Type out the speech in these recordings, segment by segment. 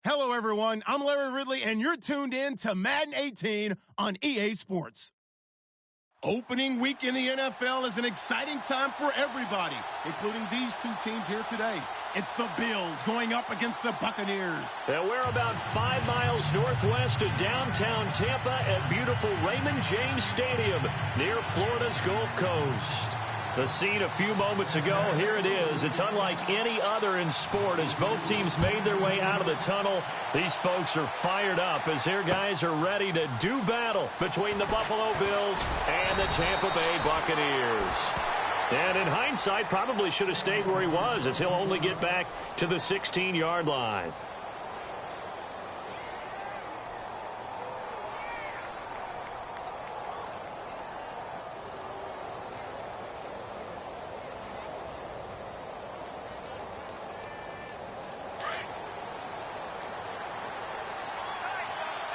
Hello, everyone. I'm Larry Ridley, and you're tuned in to Madden 18 on EA Sports. Opening week in the NFL is an exciting time for everybody, including these two teams here today. It's the Bills going up against the Buccaneers. And we're about 5 miles northwest of downtown Tampa at beautiful Raymond James Stadium near Florida's Gulf Coast. The scene a few moments ago, here it is. It's unlike any other in sport as both teams made their way out of the tunnel. These folks are fired up as their guys are ready to do battle between the Buffalo Bills and the Tampa Bay Buccaneers. And in hindsight, probably should have stayed where he was as he'll only get back to the 16-yard line.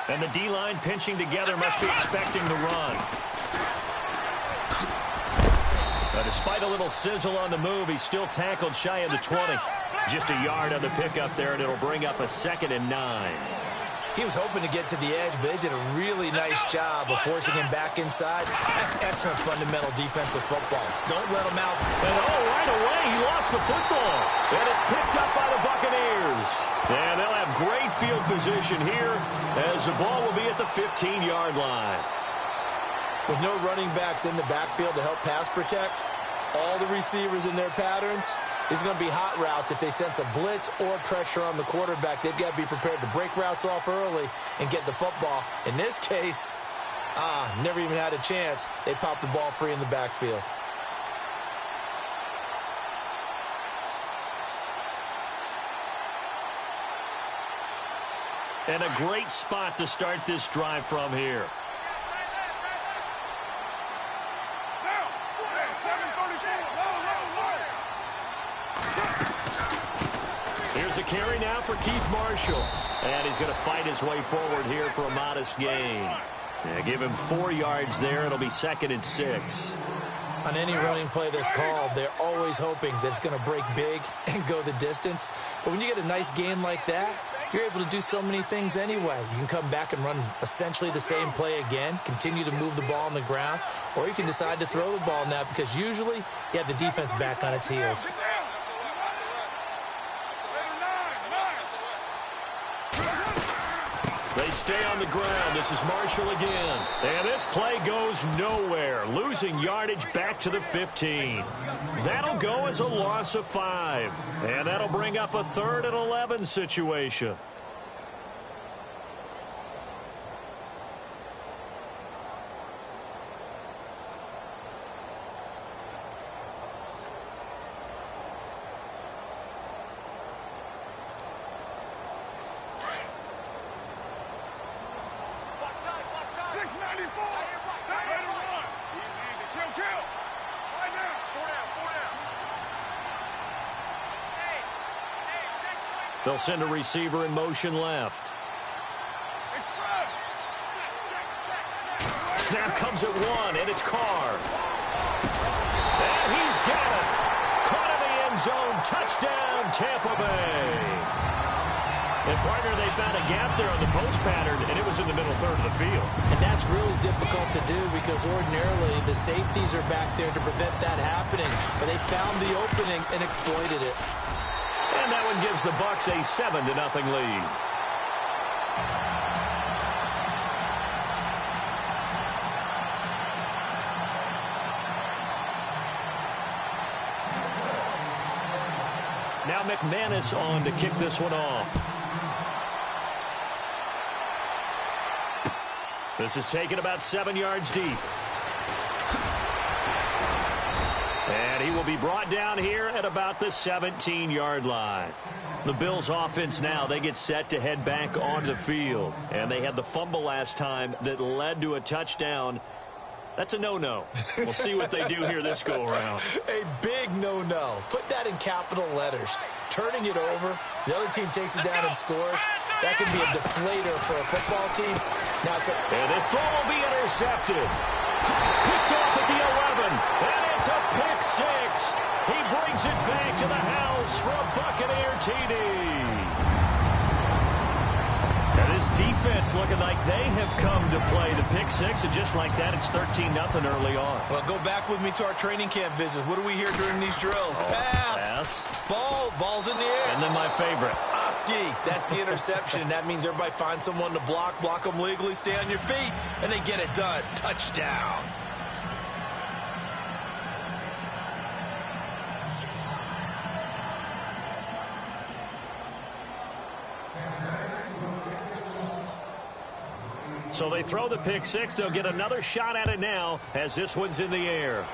And the D-line pinching together must be expecting the run. But despite a little sizzle on the move, he's still tackled shy of the 20. Just a yard on the pickup there, and it'll bring up a 2nd and 9. He was hoping to get to the edge, but they did a really nice job of forcing him back inside. That's excellent fundamental defensive football. Don't let him out. And right away, he lost the football. And it's picked up by the Buccaneers. And they'll have great field position here as the ball will be at the 15-yard line. With no running backs in the backfield to help pass protect, all the receivers in their patterns, it's going to be hot routes. If they sense a blitz or pressure on the quarterback, they've got to be prepared to break routes off early and get the football. In this case, never even had a chance. They popped the ball free in the backfield. And a great spot to start this drive from here. Here's a carry now for Keith Marshall. And he's going to fight his way forward here for a modest gain. Yeah, give him 4 yards there. It'll be 2nd and 6. On any running play that's called, they're always hoping that it's going to break big and go the distance. But when you get a nice game like that, you're able to do so many things anyway. You can come back and run essentially the same play again, continue to move the ball on the ground, or you can decide to throw the ball now because usually you have the defense back on its heels. They stay on the ground. This is Marshall again. And this play goes nowhere. Losing yardage back to the 15. That'll go as a loss of 5. And that'll bring up a 3rd and 11 situation. They'll send a receiver in motion left. Snap comes at 1, and it's Carr. And he's got it. Caught in the end zone. Touchdown, Tampa Bay. And, partner, they found a gap there on the post pattern, and it was in the middle third of the field. And that's really difficult to do because ordinarily the safeties are back there to prevent that happening. But they found the opening and exploited it. And that one gives the Bucs a 7-0 lead. Now McManus on to kick this one off. This is taken about 7 yards deep. And he will be brought down here at about the 17-yard line. The Bills offense now, they get set to head back onto the field. And they had the fumble last time that led to a touchdown. That's a no-no. We'll see what they do here this go-around. A big no-no. Put that in capital letters. Turning it over, the other team takes it down and scores. That can be a deflator for a football team. Now it's and this ball will be intercepted. Picked off at the 11. And it's a pick six. He brings it back to the house for a Buccaneer TD. This defense looking like they have come to play the pick six, and just like that, it's 13-0 early on. Well, go back with me to our training camp visits. What do we hear during these drills? Pass. Ball's in the air. And then my favorite. Oski. That's the interception. That means everybody finds someone to block them legally, stay on your feet, and they get it done. Touchdown. So they throw the pick six. They'll get another shot at it now as this one's in the air.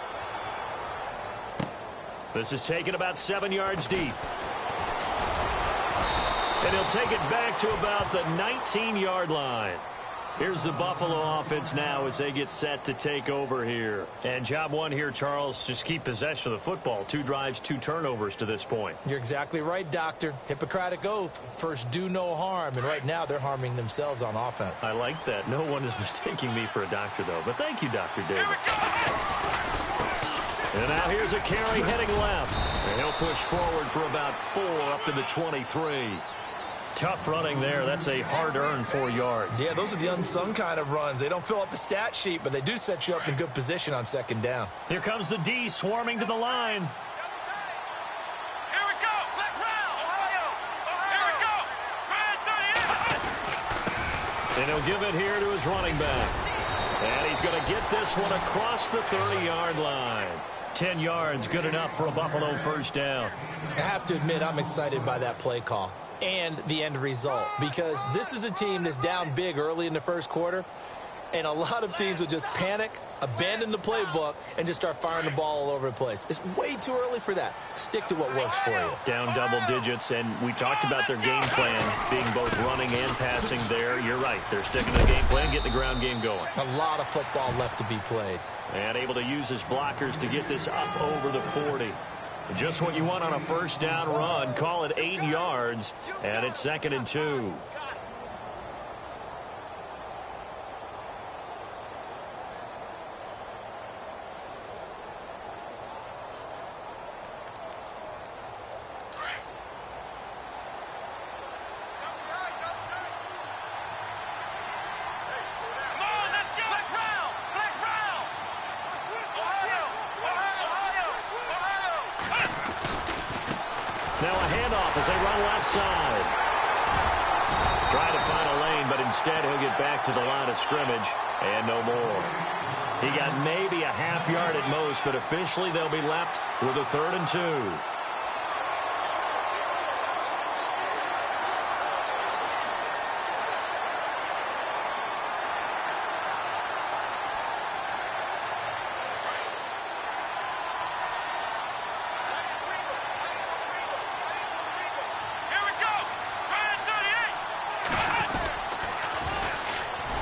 This is taken about 7 yards deep. And he'll take it back to about the 19-yard line. Here's the Buffalo offense now as they get set to take over here. And job one here, Charles, just keep possession of the football. 2 drives, 2 turnovers to this point. You're exactly right, Doctor. Hippocratic oath. First, do no harm. And right now, they're harming themselves on offense. I like that. No one is mistaking me for a doctor, though. But thank you, Dr. Davis. And now here's a carry heading left. And he'll push forward for about 4 up to the 23. Tough running there. That's a hard-earned 4 yards. Yeah, those are the unsung kind of runs. They don't fill up the stat sheet, but they do set you up in good position on second down. Here comes the D swarming to the line. Here we go. Let's round. Ohio. Here we go. Ryan 38. And he'll give it here to his running back. And he's going to get this one across the 30-yard line. 10 yards, good enough for a Buffalo first down. I have to admit, I'm excited by that play call and the end result, because this is a team that's down big early in the first quarter, and a lot of teams will just panic, abandon the playbook, and just start firing the ball all over the place. It's way too early for that. Stick to what works for you. Down double digits, and we talked about their game plan being both running and passing there. You're right. They're sticking to the game plan, getting the ground game going. A lot of football left to be played. And able to use his blockers to get this up over the 40. Just what you want on a first down run. Call it 8 yards, and it's 2nd and 2. Now a handoff as they run left side. Trying to find a lane, but instead he'll get back to the line of scrimmage and no more. He got maybe a half yard at most, but officially they'll be left with a 3rd and 2.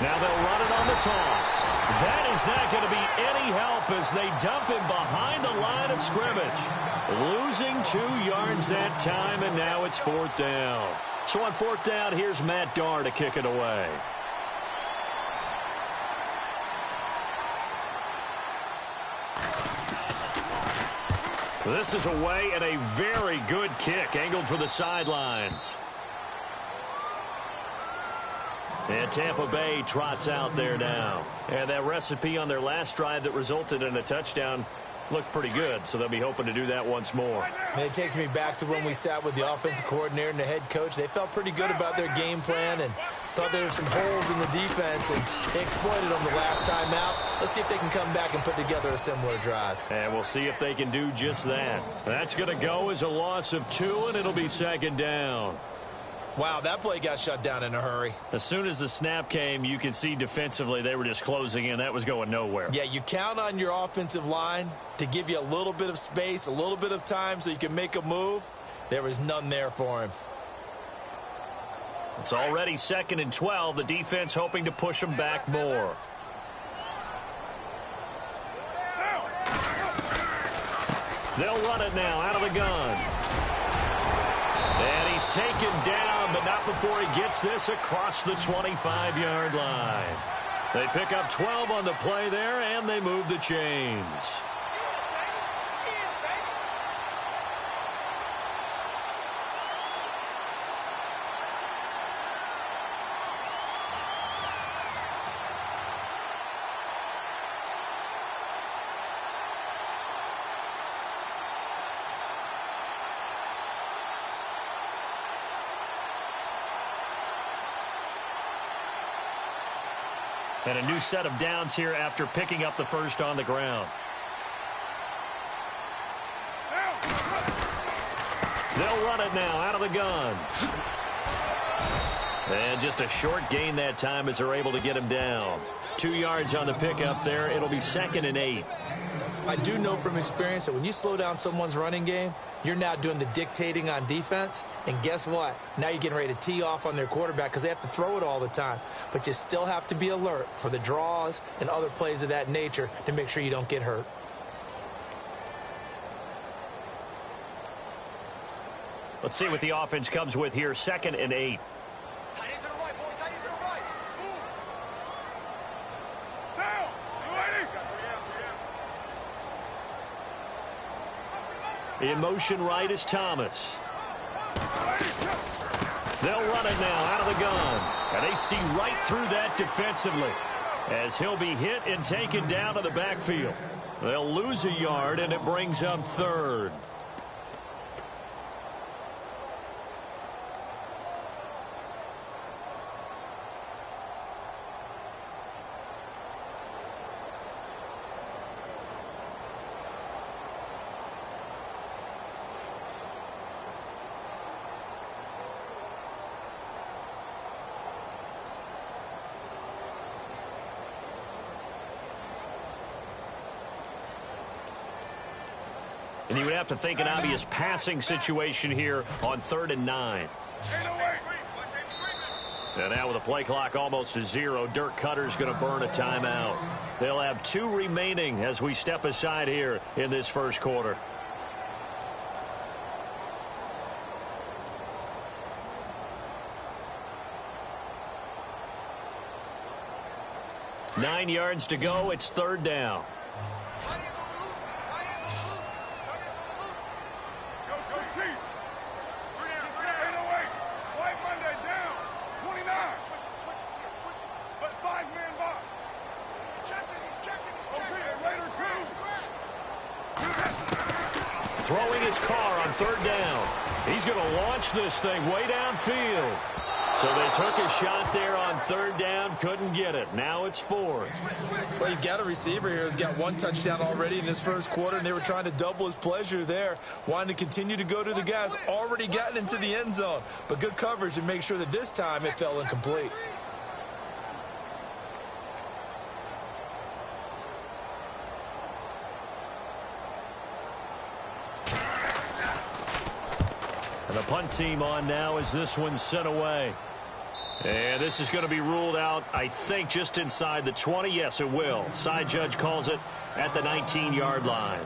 Now they'll run it on the toss. That is not going to be any help as they dump him behind the line of scrimmage. Losing 2 yards that time, and now it's 4th down. So on 4th down, here's Matt Darr to kick it away. This is away, and a very good kick angled for the sidelines. And Tampa Bay trots out there now. And that recipe on their last drive that resulted in a touchdown looked pretty good, so they'll be hoping to do that once more. And it takes me back to when we sat with the offensive coordinator and the head coach. They felt pretty good about their game plan and thought there were some holes in the defense, and they exploited them the last time out. Let's see if they can come back and put together a similar drive. And we'll see if they can do just that. That's going to go as a loss of 2, and it'll be 2nd down. Wow, that play got shut down in a hurry. As soon as the snap came, you could see defensively they were just closing in. That was going nowhere. Yeah, you count on your offensive line to give you a little bit of space, a little bit of time so you can make a move. There was none there for him. It's already 2nd and 12. The defense hoping to push them back more. They'll run it now out of the gun. And he's taken down, but not before he gets this across the 25-yard line. They pick up 12 on the play there, and they move the chains. And a new set of downs here after picking up the first on the ground. They'll run it now out of the gun. And just a short gain that time as they're able to get him down. 2 yards on the pickup there. It'll be 2nd and 8. I do know from experience that when you slow down someone's running game, you're now doing the dictating on defense. And guess what? Now you're getting ready to tee off on their quarterback because they have to throw it all the time. But you still have to be alert for the draws and other plays of that nature to make sure you don't get hurt. Let's see what the offense comes with here. 2nd and 8. Tight end to the right, boy. Tight end to the right. Move. Down. You ready? In motion right is Thomas. They'll run it now out of the gun. And they see right through that defensively as he'll be hit and taken down to the backfield. They'll lose a yard, and it brings up 3rd. And you would have to think an obvious passing situation here on 3rd and 9. And now with the play clock almost to 0, Dirk Cutter's going to burn a timeout. They'll have 2 remaining as we step aside here in this first quarter. Nine yards to go. It's 3rd down. Throwing his car on 3rd down. He's going to launch this thing way downfield. So they took a shot there on 3rd down, couldn't get it. Now it's 4th. Well, you've got a receiver here who's got 1 touchdown already in this first quarter, and they were trying to double his pleasure there, wanting to continue to go to the guys already gotten into the end zone. But good coverage to make sure that this time it fell incomplete. And the punt team on now as this one's sent away. And this is going to be ruled out, I think, just inside the 20. Yes, it will. Side judge calls it at the 19-yard line.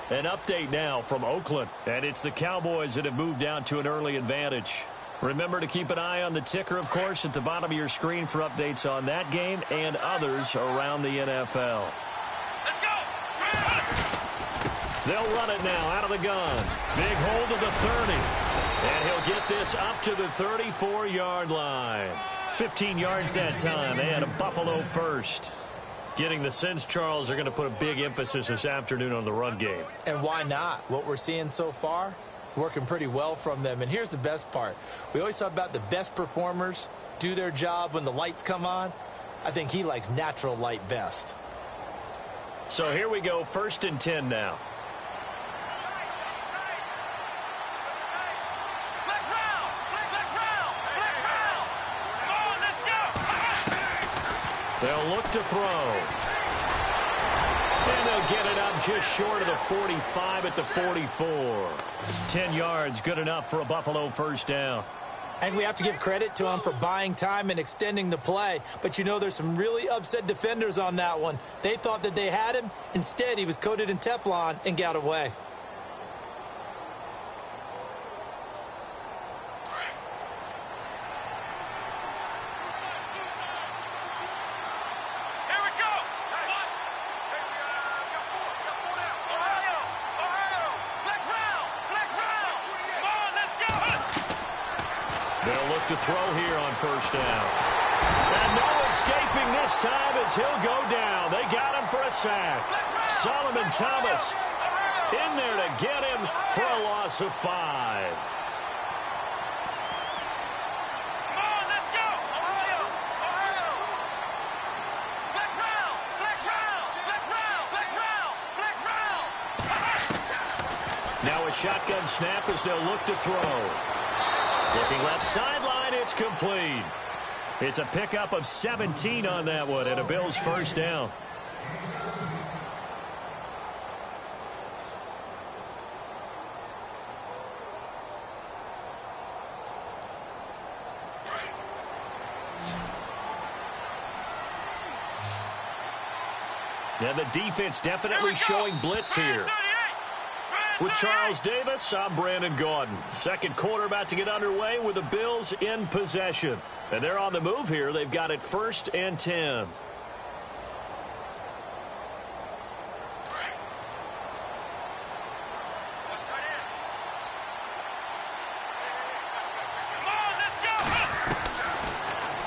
An update now from Oakland. And it's the Cowboys that have moved down to an early advantage. Remember to keep an eye on the ticker, of course, at the bottom of your screen for updates on that game and others around the NFL. Let's go. They'll run it now out of the gun. Big hold of the 30. And he'll get this up to the 34-yard line. 15 yards that time and a Buffalo first. Getting the sense, Charles, are going to put a big emphasis this afternoon on the run game. And why not? What we're seeing so far, it's working pretty well from them. And here's the best part. We always talk about the best performers do their job when the lights come on. I think he likes natural light best. So here we go, 1st and 10 now. They'll look to throw. And they'll get it up just short of the 45 at the 44. 10 yards, good enough for a Buffalo first down. And we have to give credit to him for buying time and extending the play. But, you know, there's some really upset defenders on that one. They thought that they had him. Instead, he was coated in Teflon and got away. They'll look to throw here on 1st down. And no escaping this time as he'll go down. They got him for a sack. Solomon Thomas in there to get him for a loss of 5. Now a shotgun snap as they'll look to throw. Looking left sideline, it's complete. It's a pickup of 17 on that one, and a Bills first down. And the defense definitely showing blitz here. With Charles Davis, I'm Brandon Gaudin. Second quarter about to get underway with the Bills in possession. And they're on the move here. They've got it 1st and 10.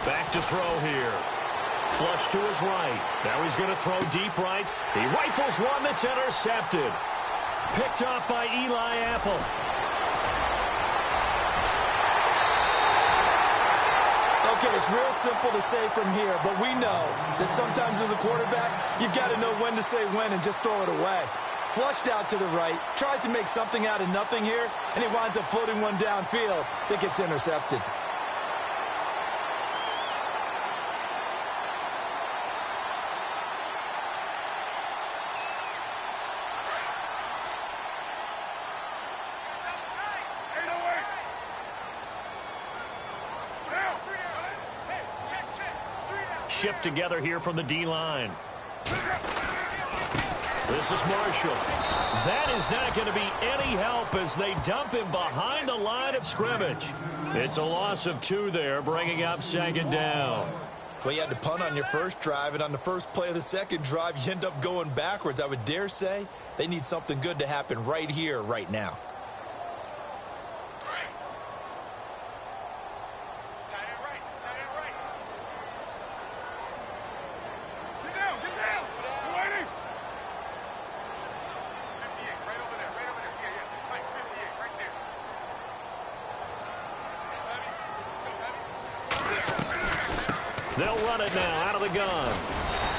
Back to throw here. Flush to his right. Now he's going to throw deep right. He rifles one that's intercepted. Picked off by Eli Apple. Okay, it's real simple to say from here, but we know that sometimes as a quarterback, you've got to know when to say when and just throw it away. Flushed out to the right, tries to make something out of nothing here, and he winds up floating one downfield that gets intercepted. Shift together here from the D-line. This is Marshall. That is not going to be any help as they dump him behind the line of scrimmage. It's a loss of 2 there, bringing up 2nd down. Well, you had to punt on your first drive, and on the first play of the second drive, you end up going backwards. I would dare say they need something good to happen right here, right now. They'll run it now out of the gun.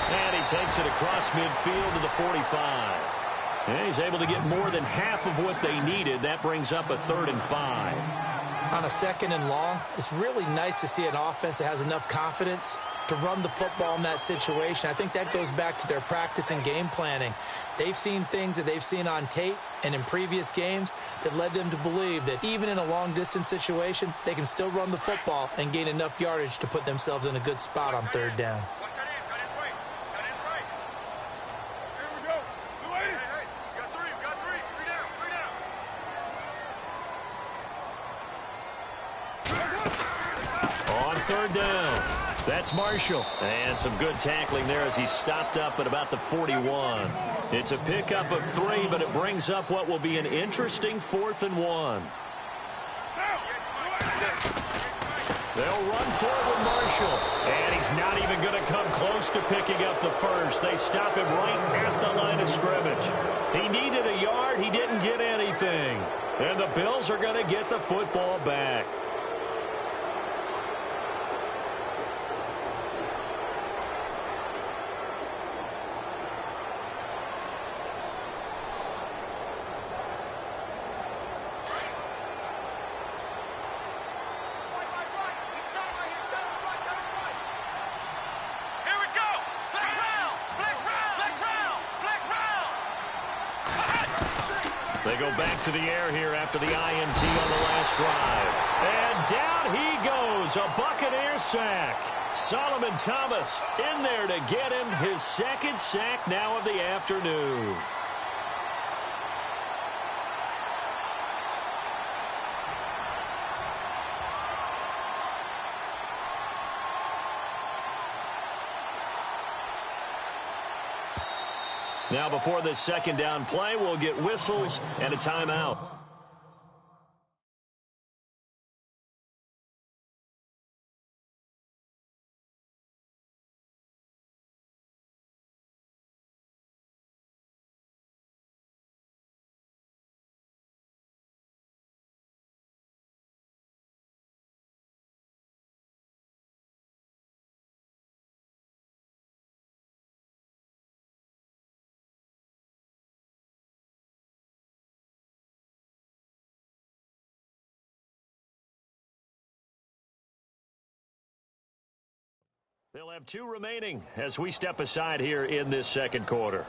And he takes it across midfield to the 45. And he's able to get more than half of what they needed. That brings up a 3rd and 5. On a 2nd and long, it's really nice to see an offense that has enough confidence to run the football in that situation. I think that goes back to their practice and game planning. They've seen things that they've seen on tape and in previous games that led them to believe that even in a long-distance situation, they can still run the football and gain enough yardage to put themselves in a good spot on 3rd down. On 3rd down. That's Marshall. And some good tackling there as he stopped up at about the 41. It's a pickup of 3, but it brings up what will be an interesting 4th and 1. They'll run for it with Marshall. And he's not even going to come close to picking up the first. They stop him right at the line of scrimmage. He needed a yard. He didn't get anything. And the Bills are going to get the football back. They go back to the air here after the INT on the last drive. And down he goes, a Buccaneer sack. Solomon Thomas in there to get him his 2nd sack now of the afternoon. Now before this 2nd down play, we'll get whistles and a timeout. They'll have 2 remaining as we step aside here in this second quarter.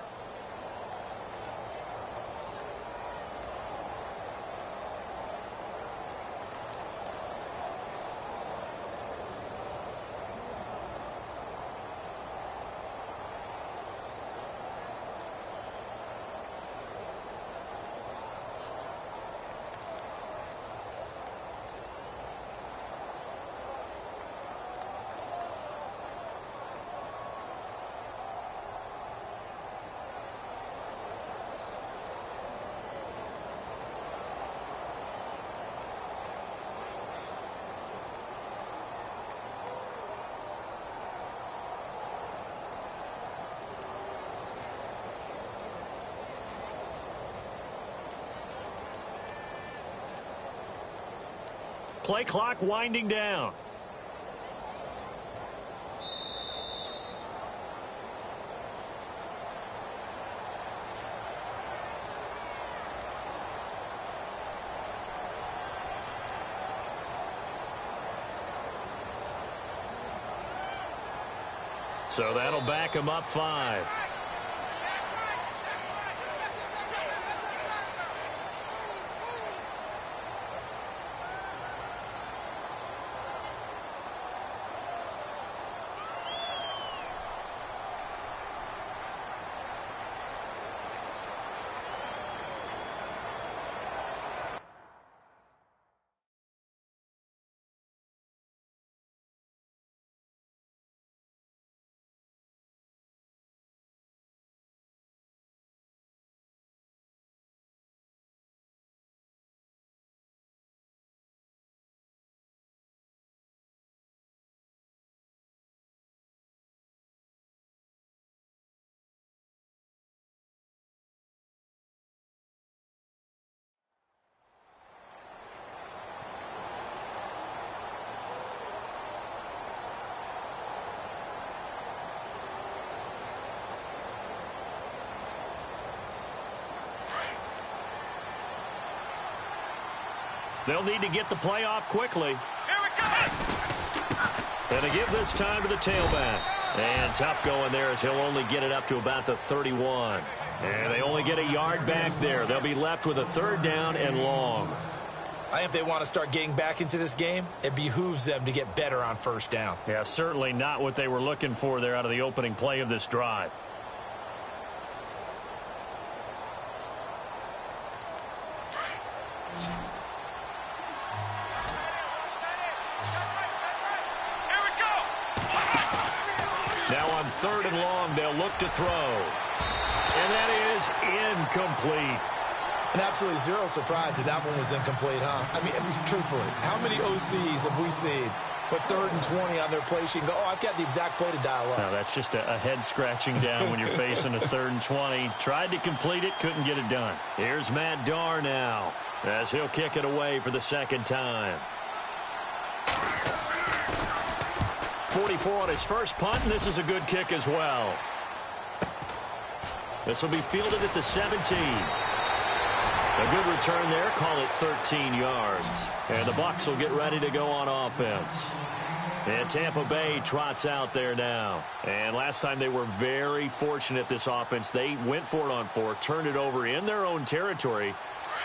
Play clock winding down. So that'll back him up 5. They'll need to get the play off quickly. Here we go. And they give this time to the tailback. And tough going there as he'll only get it up to about the 31. And they only get a yard back there. They'll be left with a 3rd down and long. I think if they want to start getting back into this game, it behooves them to get better on 1st down. Yeah, certainly not what they were looking for there out of the opening play of this drive. Now on 3rd and long, they'll look to throw. And that is incomplete. And absolutely zero surprise that that one was incomplete, huh? I mean, truthfully, how many OCs have we seen with 3rd and 20 on their play sheet and go, oh, I've got the exact play to dial up? No, that's just a head scratching down when you're facing a 3rd and 20. Tried to complete it, couldn't get it done. Here's Matt Darr now as he'll kick it away for the 2nd time. 44 on his first punt, and this is a good kick as well. This will be fielded at the 17. A good return there, call it 13 yards. And the Bucs will get ready to go on offense. And Tampa Bay trots out there now. And last time they were very fortunate, this offense. They went for it on 4, turned it over in their own territory,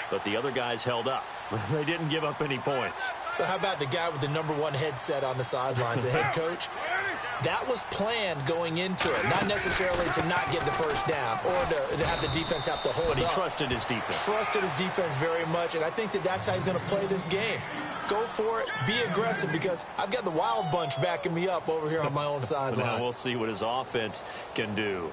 but the other guys held up. They didn't give up any points. So how about the guy with the #1 headset on the sidelines, the head coach? That was planned going into it, not necessarily to not get the 1st down or to have the defense have to hold up. But he trusted his defense. Trusted his defense very much, and I think that that's how he's going to play this game. Go for it, be aggressive, because I've got the wild bunch backing me up over here on my own sideline. Now we'll see what his offense can do.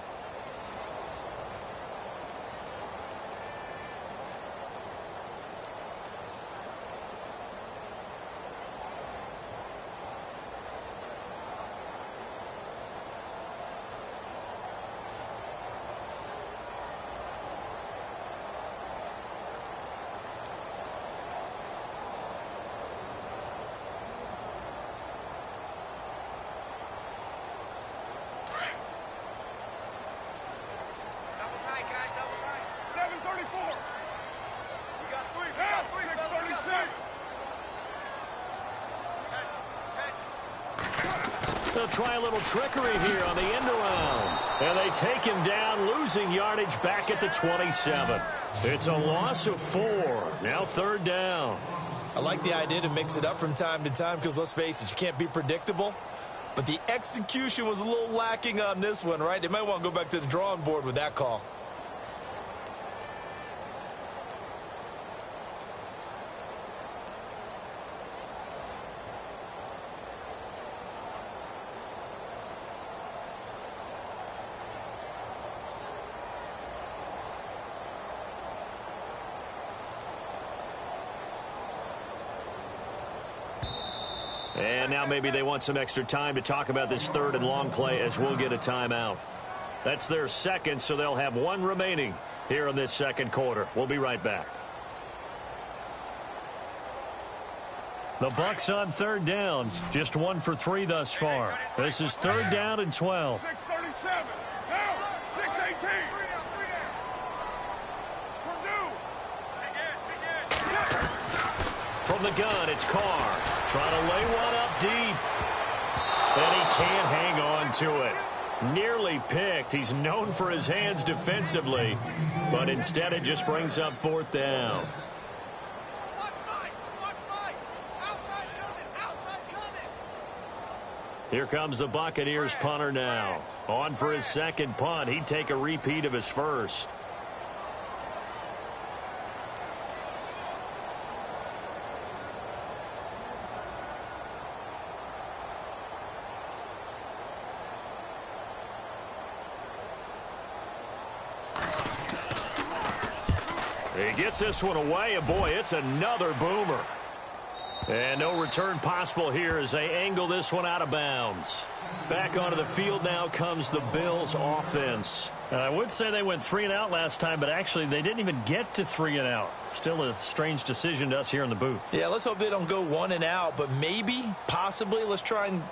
they'll try a little trickery here on the end around. And they take him down, losing yardage back at the 27. It's a loss of 4. Now third down. I like the idea to mix it up from time to time because, let's face it, you can't be predictable. But the execution was a little lacking on this one, right? They might want to go back to the drawing board with that call. And now maybe they want some extra time to talk about this third and long play as we'll get a timeout. That's their second, so they'll have one remaining here in this second quarter. We'll be right back. The Bucs on third down. Just 1 for 3 thus far. This is third down and 12. 6:37. Now, 6:18. From the gun, it's Carr. Trying to lay one up deep. And he can't hang on to it. Nearly picked. He's known for his hands defensively. But instead it just brings up fourth down. Here comes the Buccaneers punter now. On for his second punt. He'd take a repeat of his first. He gets this one away, and boy, it's another boomer. And no return possible here as they angle this one out of bounds. Back onto the field now comes the Bills offense. I would say they went 3 and out last time, but actually they didn't even get to 3 and out. Still a strange decision to us here in the booth. Yeah, let's hope they don't go 1 and out, but maybe, possibly, let's try and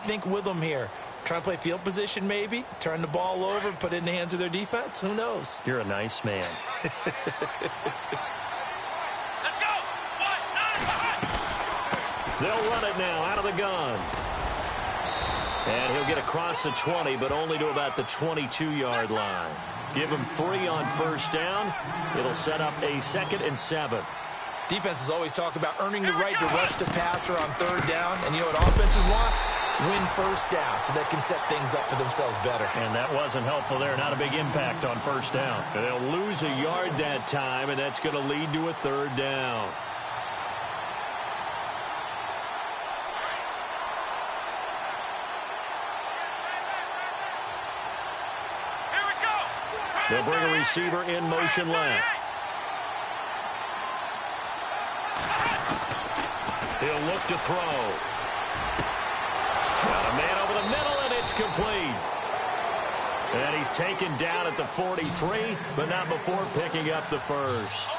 think with them here. Try and play field position maybe, turn the ball over, put it in the hands of their defense. Who knows? You're a nice man. Let's go. 1, 9, They'll run it now out of the gun. And he'll get across the 20, but only to about the 22-yard line. Give him 3 on first down. It'll set up a 2nd and 7. Defenses always talk about earning the right to rush the passer on third down. And you know what offenses want? Win first down so they can set things up for themselves better. And that wasn't helpful there. Not a big impact on first down. They'll lose a yard that time, and that's going to lead to a third down. Here we go. They'll bring a receiver in motion left. He'll look to throw. Got a man over the middle, and it's complete. And he's taken down at the 43, but not before picking up the first.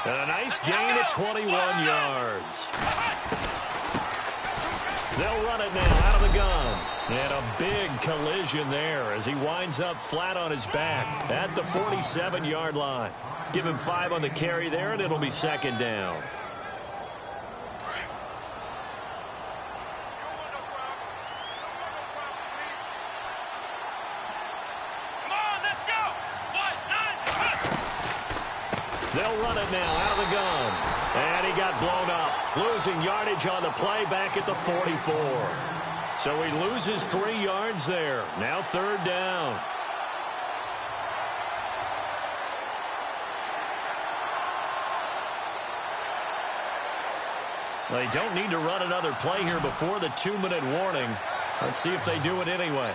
And a nice gain of 21 yards. They'll run it now out of the gun. And a big collision there as he winds up flat on his back at the 47-yard line. Give him 5 on the carry there, and it'll be second down. They'll run it now out of the gun. And he got blown up. Losing yardage on the play back at the 44. So he loses 3 yards there. Now third down. They don't need to run another play here before the 2-minute warning. Let's see if they do it anyway.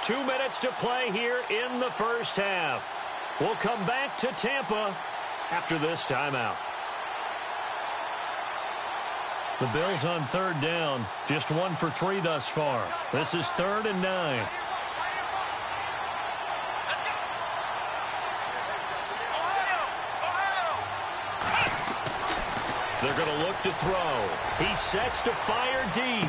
Two minutes to play here in the first half. We'll come back to Tampa after this timeout. The Bills on third down. Just 1 for 3 thus far. This is 3rd and 9. They're going to look to throw. He sets to fire deep.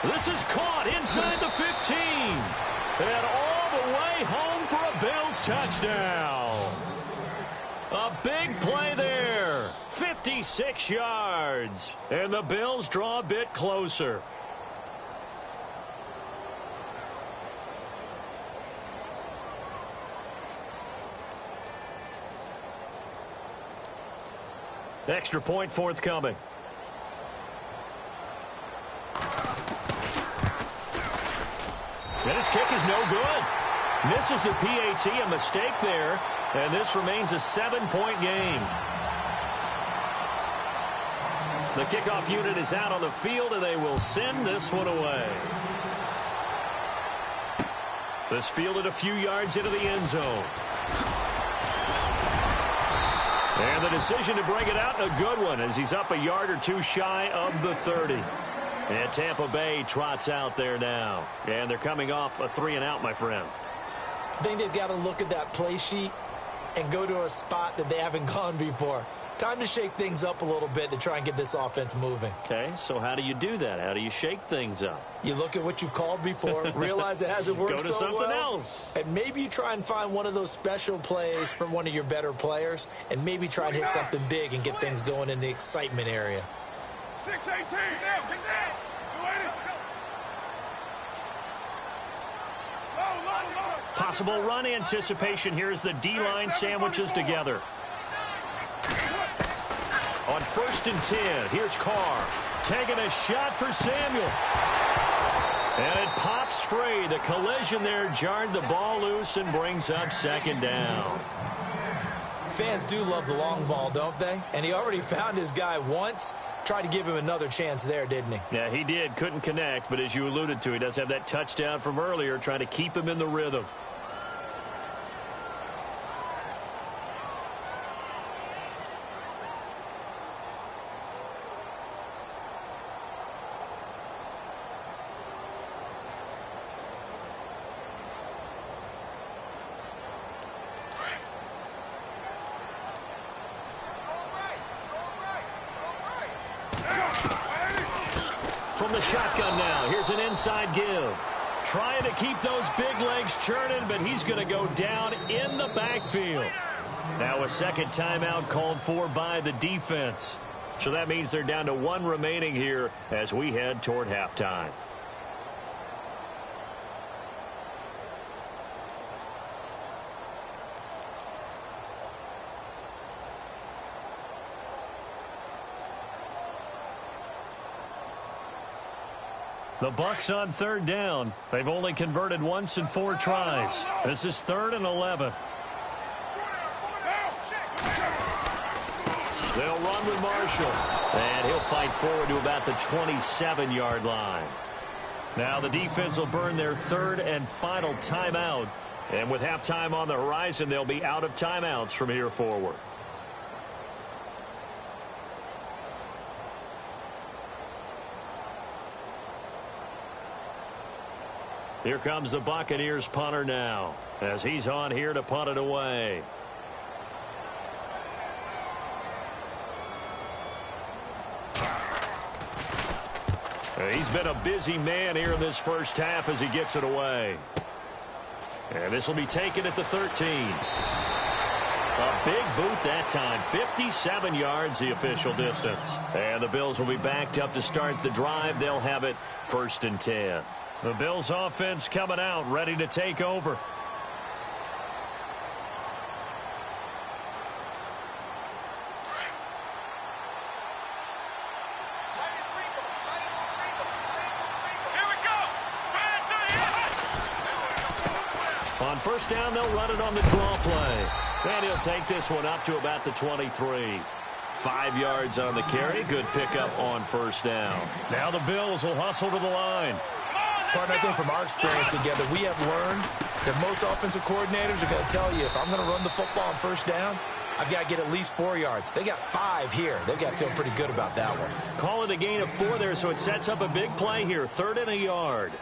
This is caught inside the 15. And all the way home for a Bills touchdown. A big play there. 56 yards. And the Bills draw a bit closer. Extra point forthcoming. And his kick is no good. Misses the PAT, a mistake there. And this remains a 7-point game. The kickoff unit is out on the field, and they will send this one away. This fielded a few yards into the end zone. And the decision to bring it out, a good one, as he's up a yard or two shy of the 30. And Tampa Bay trots out there now. And they're coming off a 3-and-out, my friend. I think they've got to look at that play sheet and go to a spot that they haven't gone before. Time to shake things up a little bit to try and get this offense moving. Okay, so how do you do that? How do you shake things up? You look at what you've called before, realize it hasn't worked Go to so something well, else. and maybe you try and find one of those special plays from one of your better players, and maybe try and hit something big and get things going in the excitement area. 6-18. Possible run anticipation. Here's the D-line sandwiches together. On 1st and 10, here's Carr. Taking a shot for Samuel. And it pops free. The collision there jarred the ball loose and brings up 2nd down. Fans do love the long ball, don't they? And he already found his guy once. Tried to give him another chance there, didn't he? Yeah, he did. Couldn't connect, but as you alluded to, he does have that touchdown from earlier, trying to keep him in the rhythm. From the shotgun now, here's an inside give. Trying to keep those big legs churning, but he's going to go down in the backfield. Now a second timeout called for by the defense. So that means they're down to 1 remaining here as we head toward halftime. The Bucs on 3rd down. They've only converted once in 4 tries. This is 3rd and 11. They'll run with Marshall. And he'll fight forward to about the 27-yard line. Now the defense will burn their 3rd and final timeout. And with halftime on the horizon, they'll be out of timeouts from here forward. Here comes the Buccaneers punter now, as he's on here to punt it away. He's been a busy man here in this first half as he gets it away. And this will be taken at the 13. A big boot that time. 57 yards the official distance. And the Bills will be backed up to start the drive. They'll have it 1st and 10. The Bills offense coming out, ready to take over. On 1st down, they'll run it on the draw play. And he'll take this one up to about the 23. 5 yards on the carry. Good pickup on 1st down. Now the Bills will hustle to the line. Partner, I think from our experience together, we have learned that most offensive coordinators are going to tell you, if I'm going to run the football on 1st down, I've got to get at least 4 yards. They got 5 here. They've got to feel pretty good about that one. Call it a gain of 4 there, so it sets up a big play here. 3rd and a yard.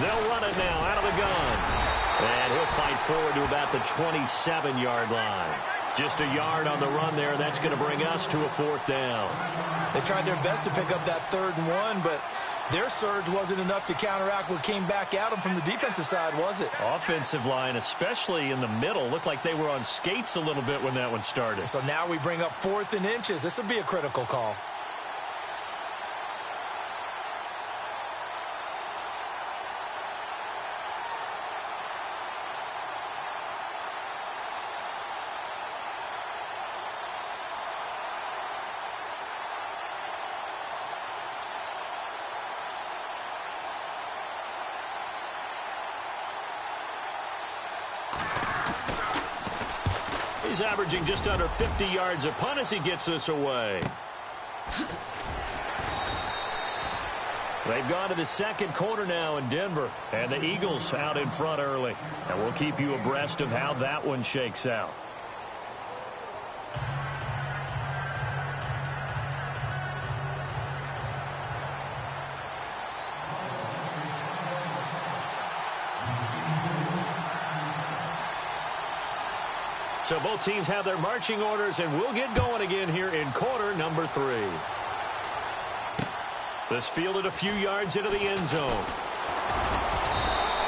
They'll run it now out of the gun. And he'll fight forward to about the 27-yard line. Just a yard on the run there. That's going to bring us to a 4th down. They tried their best to pick up that 3rd and 1, but their surge wasn't enough to counteract what came back at them from the defensive side, was it? Offensive line, especially in the middle, looked like they were on skates a little bit when that one started. So now we bring up 4th and inches. This will be a critical call. He's averaging just under 50 yards a punt as he gets this away. They've gone to the 2nd quarter now in Denver, and the Eagles out in front early. And we'll keep you abreast of how that one shakes out. So both teams have their marching orders, and we'll get going again here in quarter number 3. This fielded a few yards into the end zone.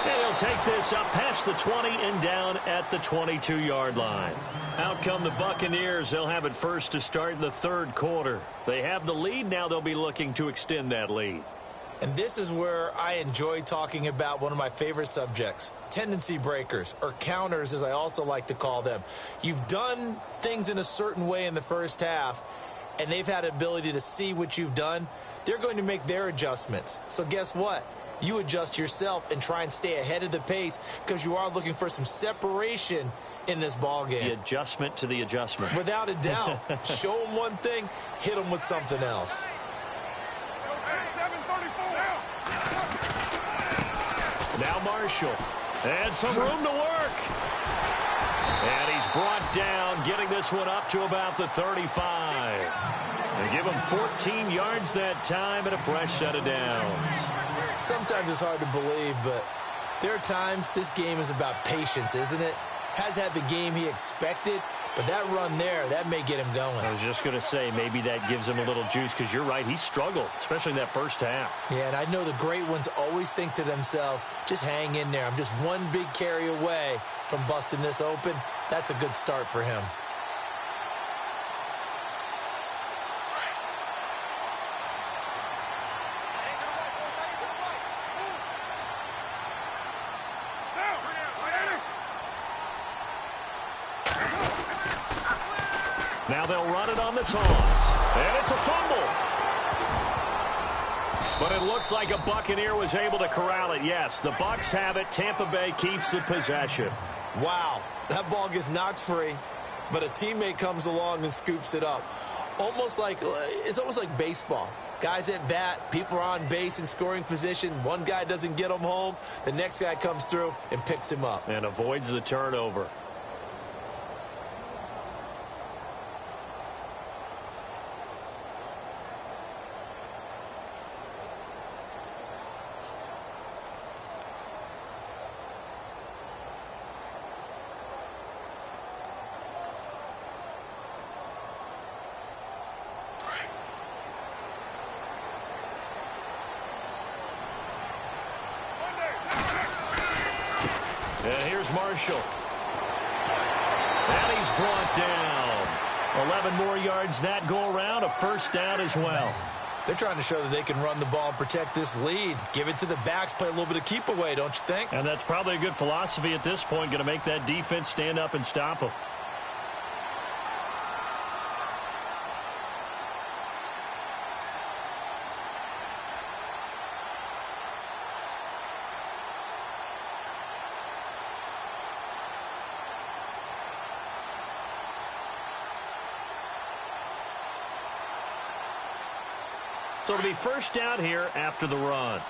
And he'll take this up past the 20 and down at the 22-yard line. Out come the Buccaneers. They'll have it first to start in the 3rd quarter. They have the lead. Now they'll be looking to extend that lead. And this is where I enjoy talking about one of my favorite subjects, tendency breakers, or counters as I also like to call them. You've done things in a certain way in the first half, and they've had the ability to see what you've done. They're going to make their adjustments. So guess what? You adjust yourself and try and stay ahead of the pace because you are looking for some separation in this ball game. The adjustment to the adjustment. Without a doubt. Show them one thing, hit them with something else. Now Marshall. And some room to work. And he's brought down, getting this one up to about the 35. They give him 14 yards that time and a fresh set of downs. Sometimes it's hard to believe, but there are times this game is about patience, isn't it? Has had the game he expected, but that run there, that may get him going. I was just going to say, maybe that gives him a little juice, because you're right, he struggled, especially in that first half. Yeah, and I know the great ones always think to themselves, just hang in there. I'm just one big carry away from busting this open. That's a good start for him. Now they'll run it on the toss. And it's a fumble. But it looks like a Buccaneer was able to corral it. Yes, the Bucs have it. Tampa Bay keeps the possession. Wow, that ball gets knocked free, but a teammate comes along and scoops it up. It's almost like baseball. Guys at bat, people are on base in scoring position. One guy doesn't get him home. The next guy comes through and picks him up. And avoids the turnover. And here's Marshall. And he's brought down. 11 more yards that go around. A first down as well. They're trying to show that they can run the ball and protect this lead. Give it to the backs, play a little bit of keep away, don't you think? And that's probably a good philosophy at this point. Going to make that defense stand up and stop them. So it'll be first down here after the run.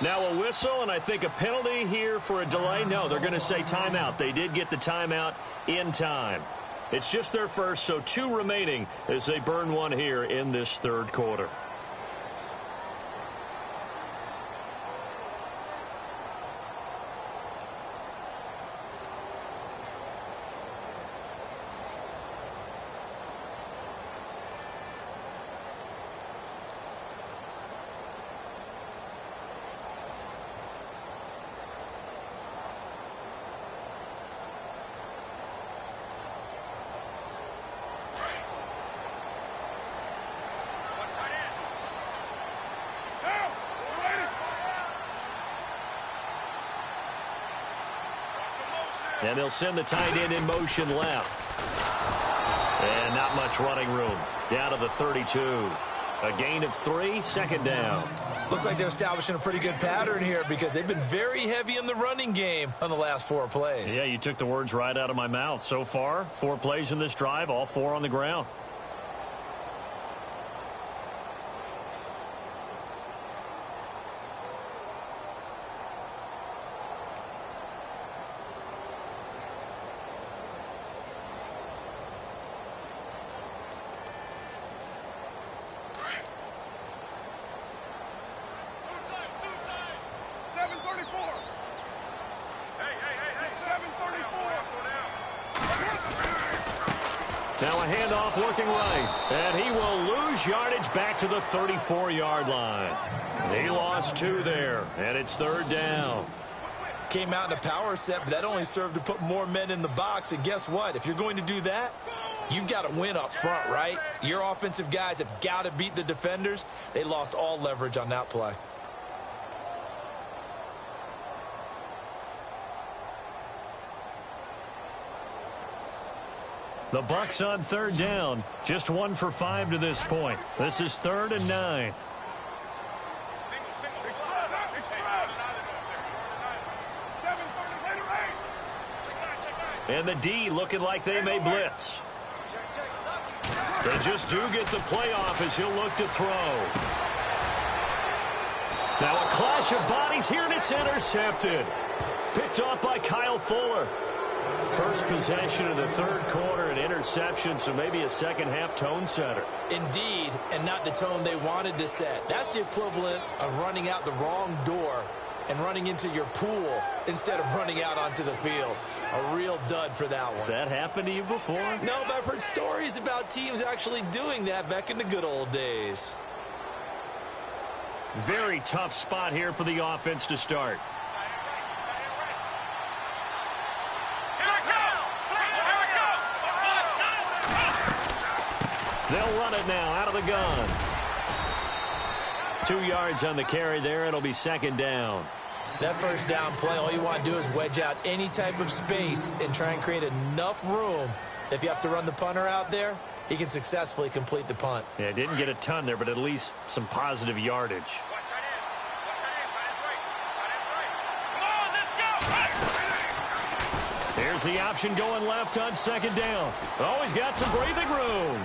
Now a whistle, and I think a penalty here for a delay. No, they're going to say timeout. They did get the timeout in time. It's just their first, so 2 remaining as they burn one here in this third quarter. And they'll send the tight end in motion left. And not much running room. Down to the 32. A gain of 3, second down. Looks like they're establishing a pretty good pattern here because they've been very heavy in the running game on the last 4 plays. Yeah, you took the words right out of my mouth. So far, 4 plays in this drive, all 4 on the ground. Now a handoff looking right, and he will lose yardage back to the 34-yard line. He lost 2 there, and it's third down. Came out in a power set, but that only served to put more men in the box. And guess what? If you're going to do that, you've got to win up front, right? Your offensive guys have got to beat the defenders. They lost all leverage on that play. The Bucks on third down. Just 1 for 5 to this point. This is 3rd and 9. And the D looking like they may blitz. They just do get the play off as he'll look to throw. Now a clash of bodies here, and it's intercepted. Picked off by Kyle Fuller. First possession of the third quarter, an interception, so maybe a second-half tone setter. Indeed, and not the tone they wanted to set. That's the equivalent of running out the wrong door and running into your pool instead of running out onto the field. A real dud for that one. Has that happened to you before? No, but I've heard stories about teams actually doing that back in the good old days. Very tough spot here for the offense to start. They'll run it now out of the gun. 2 yards on the carry there. It'll be second down. That first down play, all you want to do is wedge out any type of space and try and create enough room. If you have to run the punter out there, he can successfully complete the punt. Yeah, didn't get a ton there, but at least some positive yardage. Here's the option going left on second down. Always got some breathing room.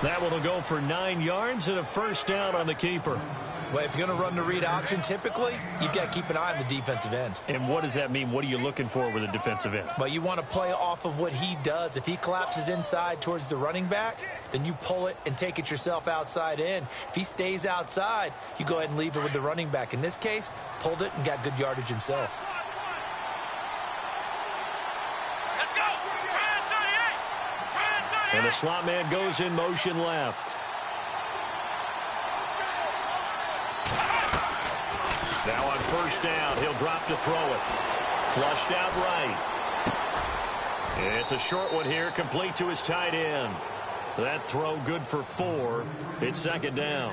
That one will go for 9 yards and a first down on the keeper. Well, if you're going to run the read option, typically, you've got to keep an eye on the defensive end. And what does that mean? What are you looking for with a defensive end? Well, you want to play off of what he does. If he collapses inside towards the running back, then you pull it and take it yourself outside in. If he stays outside, you go ahead and leave it with the running back. In this case, pulled it and got good yardage himself. And the slot man goes in motion left. Now on first down, he'll drop to throw it. Flushed out right. It's a short one here, complete to his tight end. That throw good for 4. It's second down.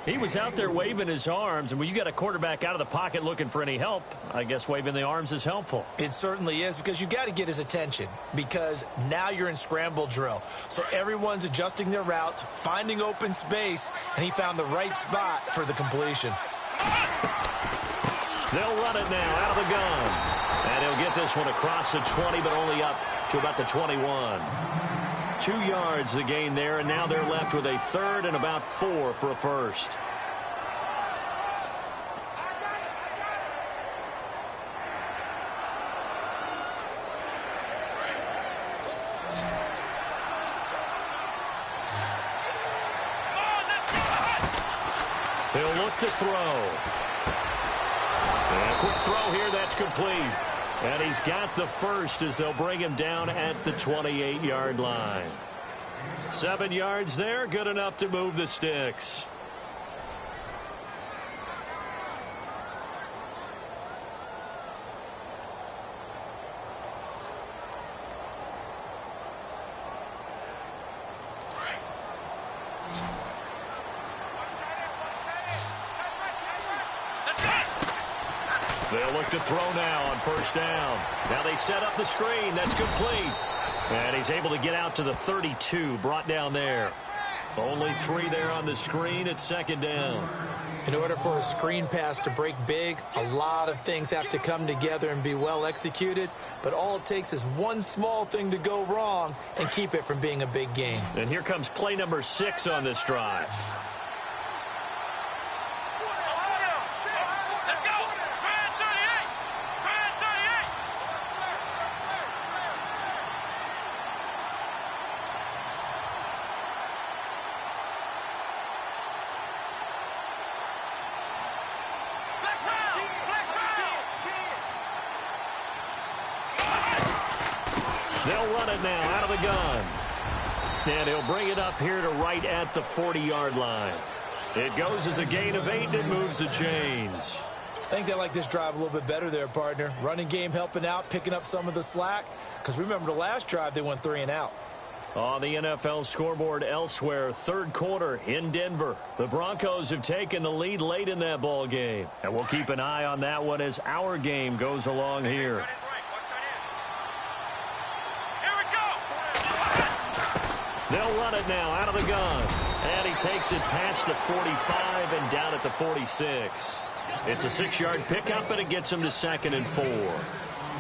He was out there waving his arms, and when you got a quarterback out of the pocket looking for any help, I guess waving the arms is helpful. It certainly is, because you got to get his attention, because now you're in scramble drill. So everyone's adjusting their routes, finding open space, and he found the right spot for the completion. They'll run it now out of the gun. And he'll get this one across the 20, but only up to about the 21. 2 yards the gain there, and now they're left with a third and about 4 for a first. look to throw. And a quick throw here, that's complete. And he's got the first as they'll bring him down at the 28-yard line. 7 yards there, good enough to move the sticks. They'll look to throw now on first down. Now they set up the screen. That's complete. And he's able to get out to the 32, brought down there. Only 3 there on the screen at second down. In order for a screen pass to break big, a lot of things have to come together and be well executed. But all it takes is one small thing to go wrong and keep it from being a big game. And here comes play number 6 on this drive. They'll run it now out of the gun. And he'll bring it up here to right at the 40-yard line. It goes as a gain of 8 and it moves the chains. I think they like this drive a little bit better there, partner. Running game helping out, picking up some of the slack. Because remember the last drive, they went 3 and out. On the NFL scoreboard elsewhere, third quarter in Denver. The Broncos have taken the lead late in that ball game. And we'll keep an eye on that one as our game goes along here. They'll run it now out of the gun. And he takes it past the 45 and down at the 46. It's a 6-yard pickup, and it gets him to 2nd and 4.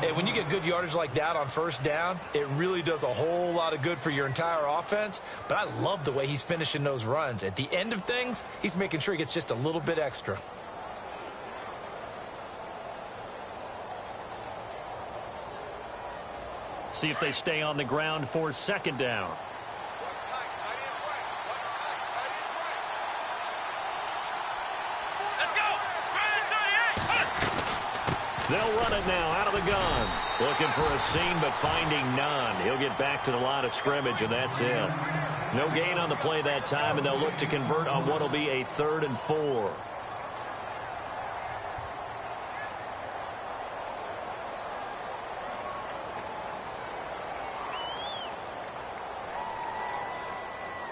Hey, when you get good yardage like that on first down, it really does a whole lot of good for your entire offense. But I love the way he's finishing those runs. At the end of things, he's making sure he gets just a little bit extra. See if they stay on the ground for second down. They'll run it now out of the gun. Looking for a seam, but finding none. He'll get back to the line of scrimmage, and that's it. No gain on the play that time, and they'll look to convert on what will be a 3rd and 4.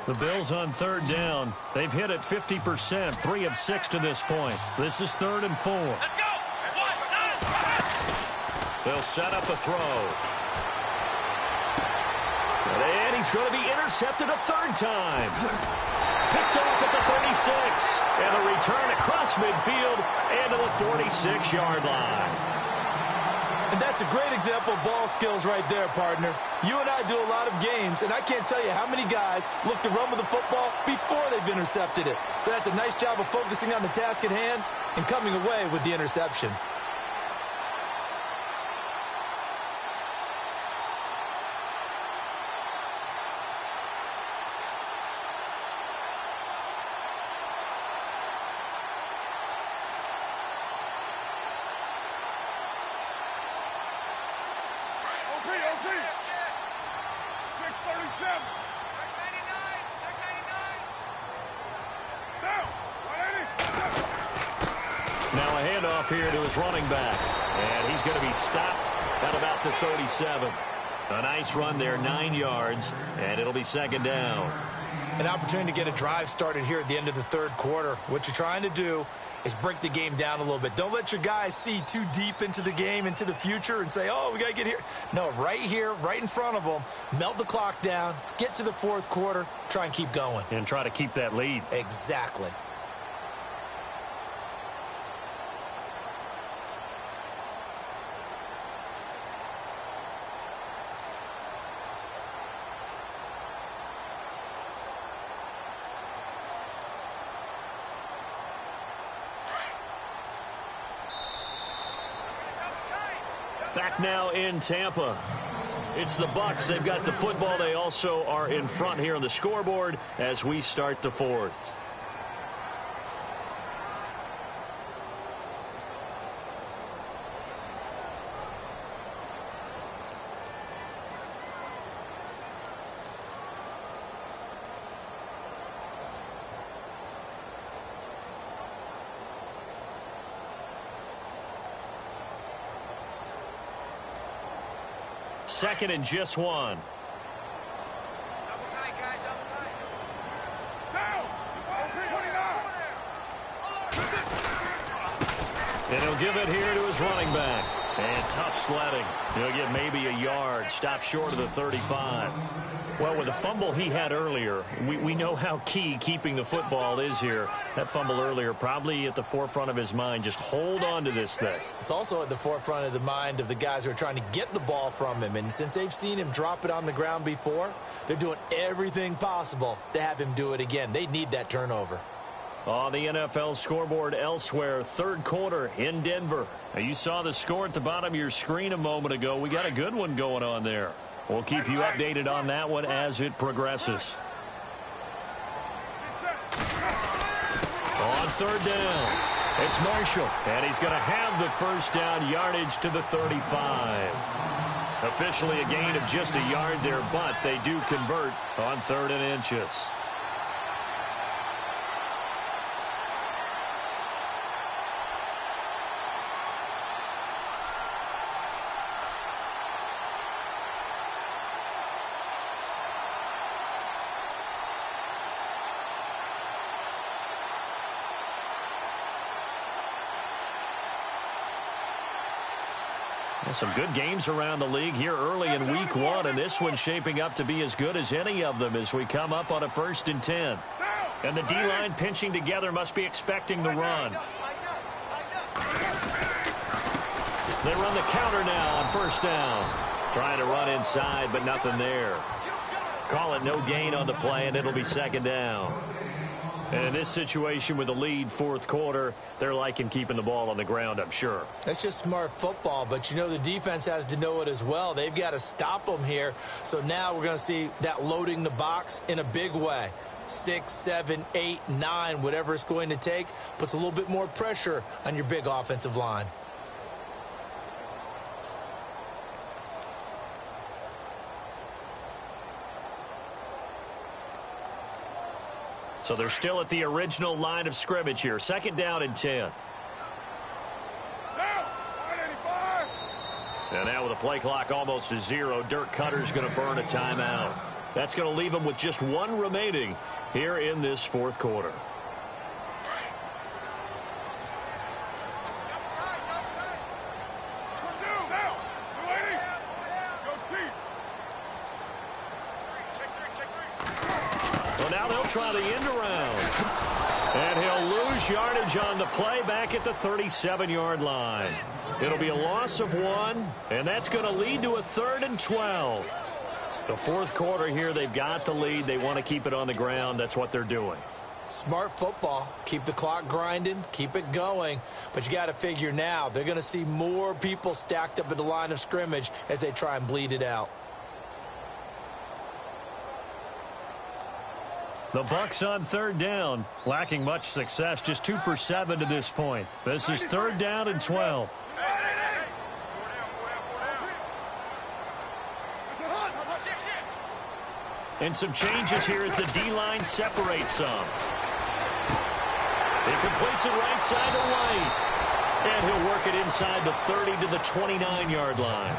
The Bills on third down. They've hit it 50%, 3 of 6 to this point. This is 3rd and 4. Let's go. They'll set up a throw. And he's going to be intercepted a 3rd time. Picked off at the 36. And a return across midfield and to the 46-yard line. And that's a great example of ball skills right there, partner. You and I do a lot of games, and I can't tell you how many guys look to run with the football before they've intercepted it. So that's a nice job of focusing on the task at hand and coming away with the interception. Now a handoff here to his running back. And he's going to be stopped at about the 37. A nice run there, 9 yards, and it'll be 2nd down. An opportunity to get a drive started here at the end of the 3rd quarter. What you're trying to do is break the game down a little bit. Don't let your guys see too deep into the game, into the future, and say, oh, we got to get here. No, right here, right in front of them, melt the clock down, get to the 4th quarter, try and keep going. And try to keep that lead. Exactly. Back now in Tampa. It's the Bucs. They've got the football. They also are in front here on the scoreboard as we start the 4th. second and just one. And he'll give it here to his running back. And tough sledding. He'll get maybe a yard. Stop short of the 35. Well, with the fumble he had earlier, we know how key keeping the football is here. That fumble earlier probably at the forefront of his mind. Just hold on to this thing. It's also at the forefront of the mind of the guys who are trying to get the ball from him. And since they've seen him drop it on the ground before, they're doing everything possible to have him do it again. They need that turnover. On the NFL scoreboard elsewhere, third quarter in Denver. Now, you saw the score at the bottom of your screen a moment ago. We got a good one going on there. We'll keep you updated on that one as it progresses. On third down, it's Marshall, and he's going to have the first down yardage to the 35. Officially a gain of just a yard there, but they do convert on 3rd and inches. Some good games around the league here early in week 1, and this one's shaping up to be as good as any of them as we come up on a 1st and 10. And the D-line pinching together must be expecting the run. They run the counter now on 1st down. Trying to run inside, but nothing there. Call it no gain on the play, and it'll be 2nd down. And in this situation with the lead 4th quarter, they're liking keeping the ball on the ground, I'm sure. That's just smart football, but you know the defense has to know it as well. They've got to stop them here. So now we're going to see that loading the box in a big way. 6, 7, 8, 9, whatever it's going to take, puts a little bit more pressure on your big offensive line. So they're still at the original line of scrimmage here. 2nd down and 10. And now with the play clock almost to 0, Dirk Cutter's going to burn a timeout. That's going to leave them with just 1 remaining here in this 4th quarter. Try the end around. And he'll lose yardage on the play back at the 37-yard line. It'll be a loss of 1, and that's going to lead to a 3rd and 12. The 4th quarter here, they've got the lead. They want to keep it on the ground. That's what they're doing. Smart football. Keep the clock grinding. Keep it going. But you got to figure now they're going to see more people stacked up at the line of scrimmage as they try and bleed it out. The Bucs on 3rd down, lacking much success, just 2 for 7 to this point. This is 3rd down and 12. And some changes here as the D-line separates some. He completes it right side to right. And he'll work it inside the 30 to the 29-yard line.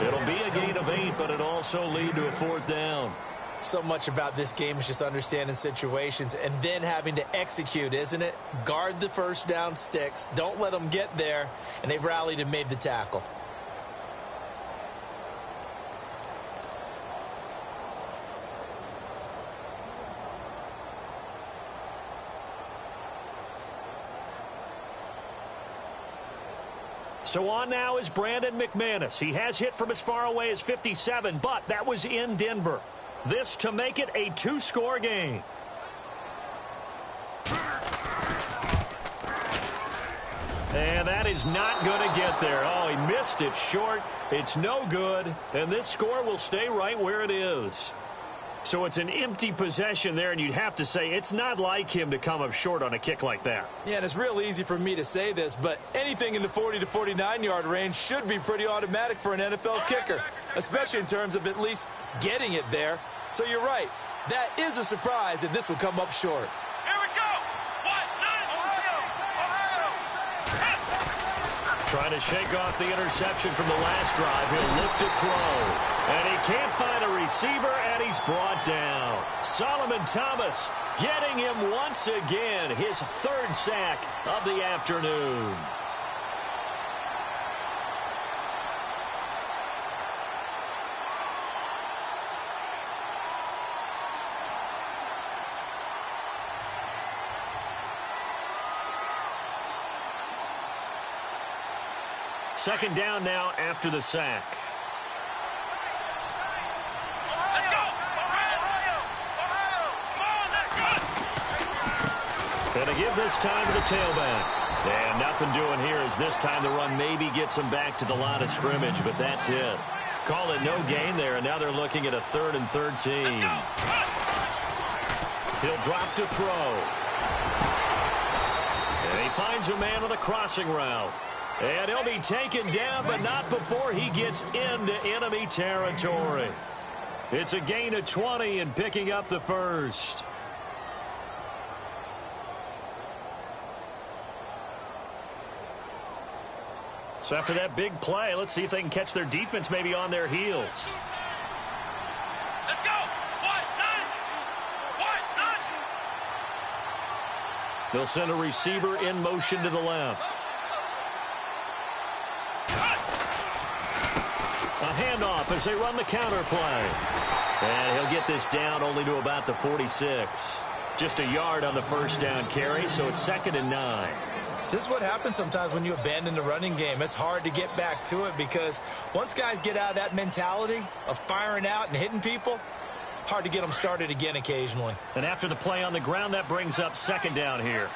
It'll be a gain of 8, but it'll also lead to a 4th down. So much about this game is just understanding situations and then having to execute, isn't it? Guard the 1st down sticks. Don't let them get there. And they rallied and made the tackle. So on now is Brandon McManus. He has hit from as far away as 57, but that was in Denver. This to make it a 2-score game. And that is not going to get there. Oh, he missed it short. It's no good. And this score will stay right where it is. So it's an empty possession there, and you'd have to say it's not like him to come up short on a kick like that. Yeah, and it's real easy for me to say this, but anything in the 40 to 49-yard range should be pretty automatic for an NFL kicker, especially in terms of at least getting it there. So you're right. That is a surprise if this would come up short. Here we go. 1, 9, Ohio. Trying to shake off the interception from the last drive. He'll look to throw. And he can't find a receiver, and he's brought down. Solomon Thomas getting him once again. His third sack of the afternoon. Second down now after the sack. Let's go! Ohio! Come on, Going to give this time to the tailback. And nothing doing here as this time the run maybe gets him back to the line of scrimmage, but that's it. Call it no gain there, and now they're looking at a 3rd and 13. He'll drop to throw. And he finds a man on the crossing route. And he'll be taken down, but not before he gets into enemy territory. It's a gain of 20 and picking up the first. So after that big play, let's see if they can catch their defense maybe on their heels. let's go! What? They'll send a receiver in motion to the left. A handoff as they run the counter play. And he'll get this down only to about the 46. Just a yard on the first down carry, so it's 2nd and 9. This is what happens sometimes when you abandon the running game. It's hard to get back to it because once guys get out of that mentality of firing out and hitting people, hard to get them started again occasionally. And after the play on the ground, that brings up 2nd down here.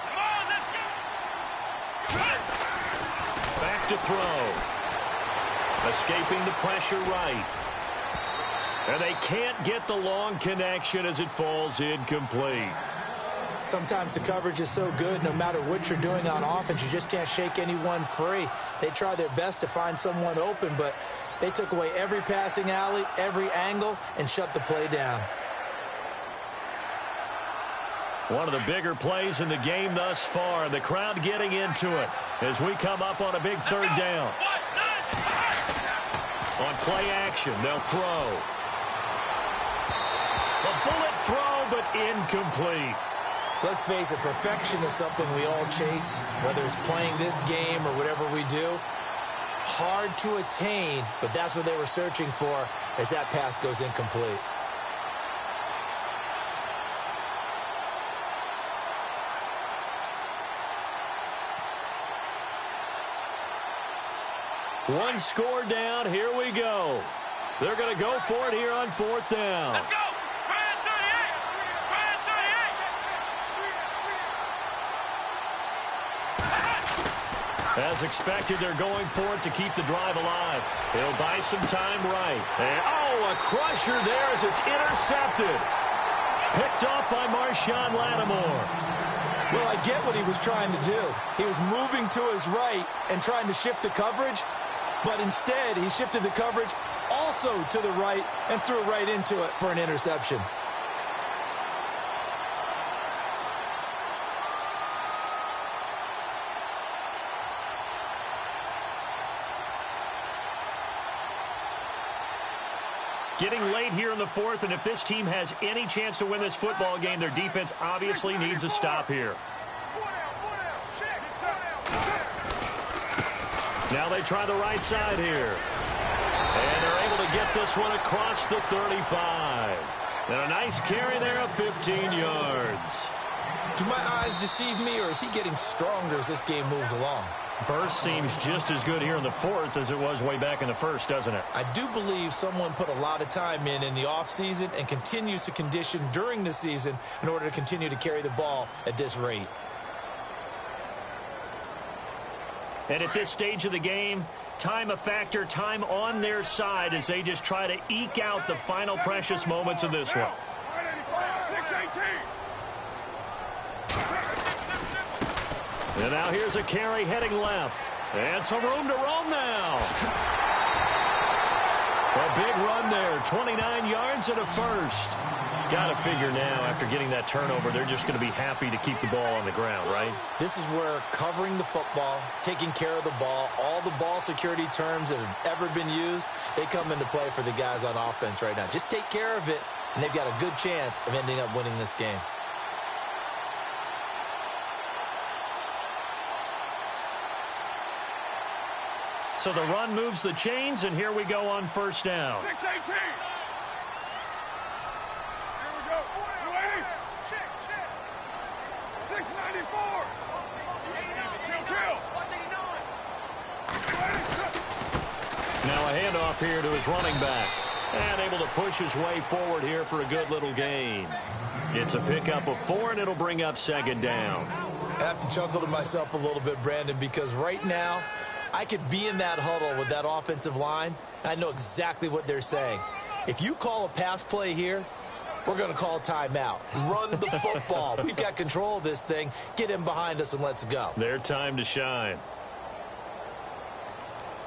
Come on, let's go! Back to throw. Escaping the pressure right. And they can't get the long connection as it falls incomplete. Sometimes the coverage is so good, no matter what you're doing on offense, you just can't shake anyone free. They try their best to find someone open, but they took away every passing alley, every angle, and shut the play down. One of the bigger plays in the game thus far. The crowd getting into it as we come up on a big 3rd down. On play action, they'll throw. A bullet throw, but incomplete. Let's face it, perfection is something we all chase, whether it's playing this game or whatever we do. Hard to attain, but that's what they were searching for as that pass goes incomplete. One score down. Here we go. They're going to go for it here on 4th down. Let's go! Brand 38! Brand 38! As expected, they're going for it to keep the drive alive. He'll buy some time right. And, oh, a crusher there as it's intercepted. Picked off by Marshawn Lattimore. Well, I get what he was trying to do. He was moving to his right and trying to shift the coverage, but instead he shifted the coverage also to the right and threw right into it for an interception. Getting late here in the 4th, and if this team has any chance to win this football game, their defense obviously needs a stop here. Now they try the right side here. And they're able to get this one across the 35. And a nice carry there of 15 yards. Do my eyes deceive me, or is he getting stronger as this game moves along? Burst seems just as good here in the 4th as it was way back in the 1st, doesn't it? I do believe someone put a lot of time in the offseason and continues to condition during the season in order to continue to carry the ball at this rate. And at this stage of the game, time a factor, time on their side as they just try to eke out the final precious moments of this one. And now here's a carry heading left. And some room to roam now. A big run there, 29 yards and a first. Got to figure now, after getting that turnover, they're just going to be happy to keep the ball on the ground, right? This is where covering the football, taking care of the ball, all the ball security terms that have ever been used, they come into play for the guys on offense right now. Just take care of it, and they've got a good chance of ending up winning this game. So the run moves the chains, and here we go on first down. 6-18. Here we go. 280. Check. 694. Kill. Now a handoff here to his running back. And able to push his way forward here for a good little gain. It's a pickup of 4, and it'll bring up second down. I have to chuckle to myself a little bit, Brandon, because right now I could be in that huddle with that offensive line, and I know exactly what they're saying. If you call a pass play here, we're going to call timeout. Run the football. We've got control of this thing. Get him behind us and let's go. Their time to shine.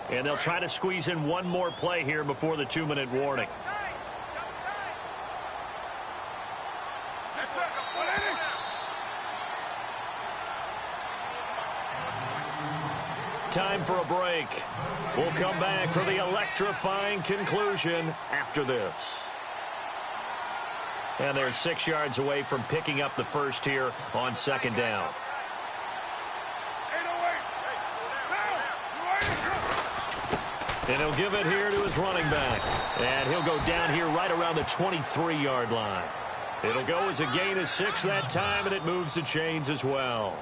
And they'll try to squeeze in one more play here before the 2-minute warning. Time for a break. We'll come back for the electrifying conclusion after this. And they're 6 yards away from picking up the first here on second down. And he'll give it here to his running back. And he'll go down here right around the 23-yard line. It'll go as a gain of 6 that time, and it moves the chains as well.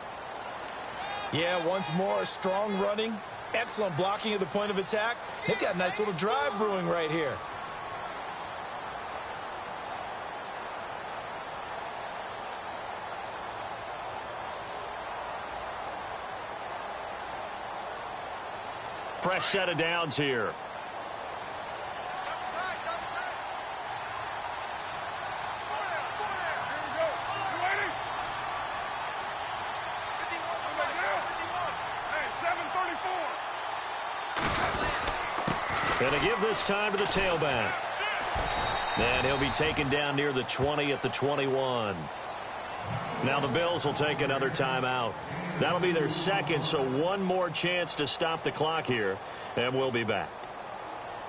Yeah, once more, strong running, excellent blocking at the point of attack. They've got a nice little drive brewing right here. Fresh set of downs here. Going to give this time to the tailback. And he'll be taken down near the 20 at the 21. Now the Bills will take another timeout. That'll be their second, so one more chance to stop the clock here, and we'll be back.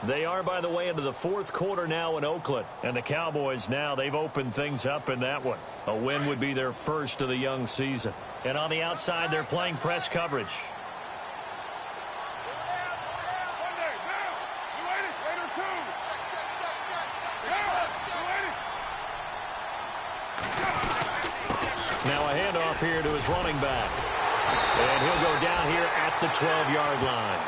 They are, by the way, into the fourth quarter now in Oakland. And the Cowboys now, they've opened things up in that one. A win would be their first of the young season. And on the outside, they're playing press coverage. Now a handoff here to his running back. And he'll go down here at the 12-yard line.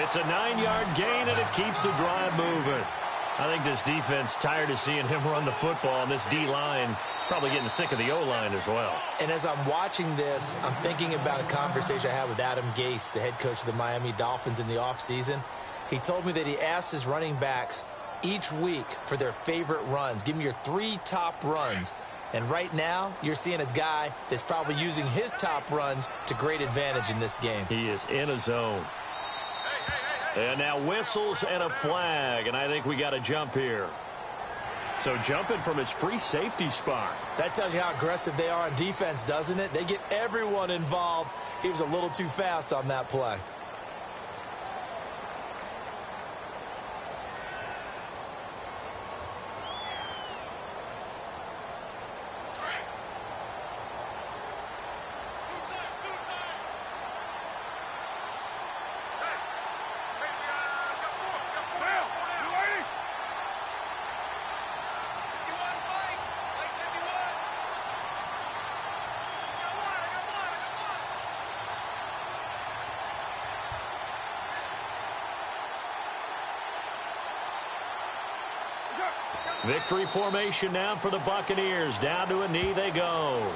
It's a 9-yard gain, and it keeps the drive moving. I think this defense tired of seeing him run the football, and this D-line probably getting sick of the O-line as well. And as I'm watching this, I'm thinking about a conversation I had with Adam Gase, the head coach of the Miami Dolphins in the offseason. He told me that he asked his running backs each week for their favorite runs. Give me your 3 top runs. And right now, you're seeing a guy that's probably using his top runs to great advantage in this game. He is in a zone. And now whistles and a flag, and I think we got a jump here. So jumping from his free safety spot. That tells you how aggressive they are on defense, doesn't it? They get everyone involved. He was a little too fast on that play. Victory formation now for the Buccaneers. Down to a knee they go.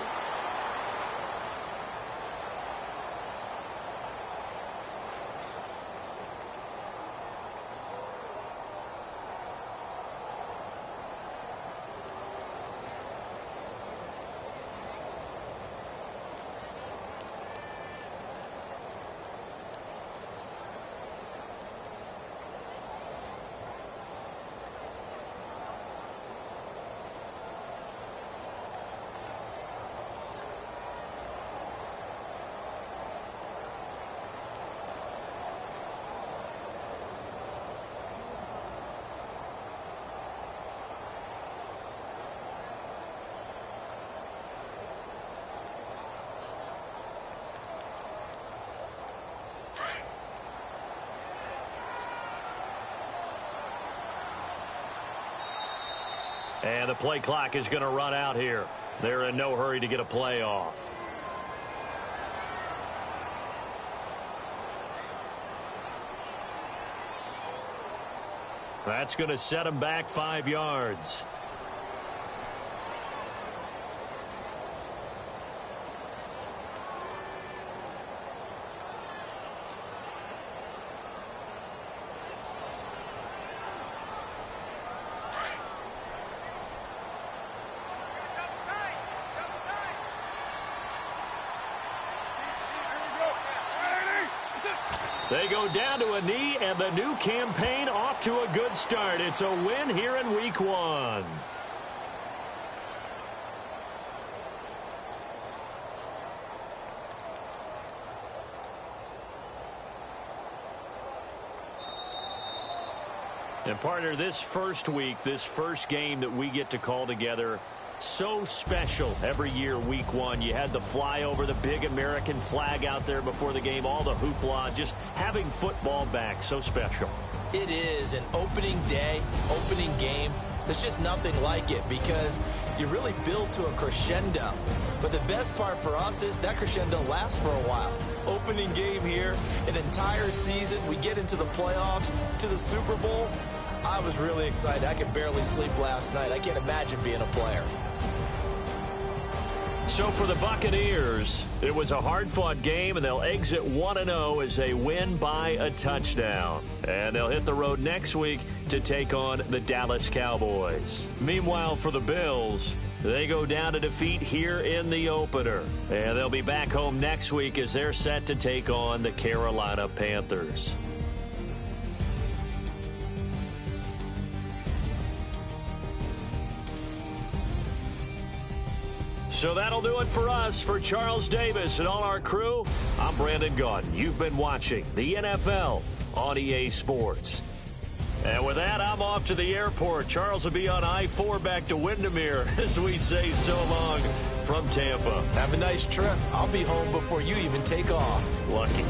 And the play clock is going to run out here. They're in no hurry to get a play off. That's going to set him back 5 yards. They go down to a knee, and the new campaign off to a good start. It's a win here in Week 1. And partner, this first week, this first game that we get to call together, so special every year, Week 1. You had the flyover, the big American flag out there before the game, all the hoopla, just having football back, so special. It is an opening day, opening game. There's just nothing like it because you really build to a crescendo. But the best part for us is that crescendo lasts for a while. Opening game here, an entire season. We get into the playoffs, to the Super Bowl. I was really excited. I could barely sleep last night. I can't imagine being a player. So for the Buccaneers, it was a hard-fought game, and they'll exit 1-0 as they win by a touchdown. And they'll hit the road next week to take on the Dallas Cowboys. Meanwhile, for the Bills, they go down to defeat here in the opener. And they'll be back home next week as they're set to take on the Carolina Panthers. So that'll do it for us. For Charles Davis and all our crew, I'm Brandon Gaudin. You've been watching the NFL on EA Sports. And with that, I'm off to the airport. Charles will be on I-4 back to Windermere as we say so long from Tampa. Have a nice trip. I'll be home before you even take off. Lucky.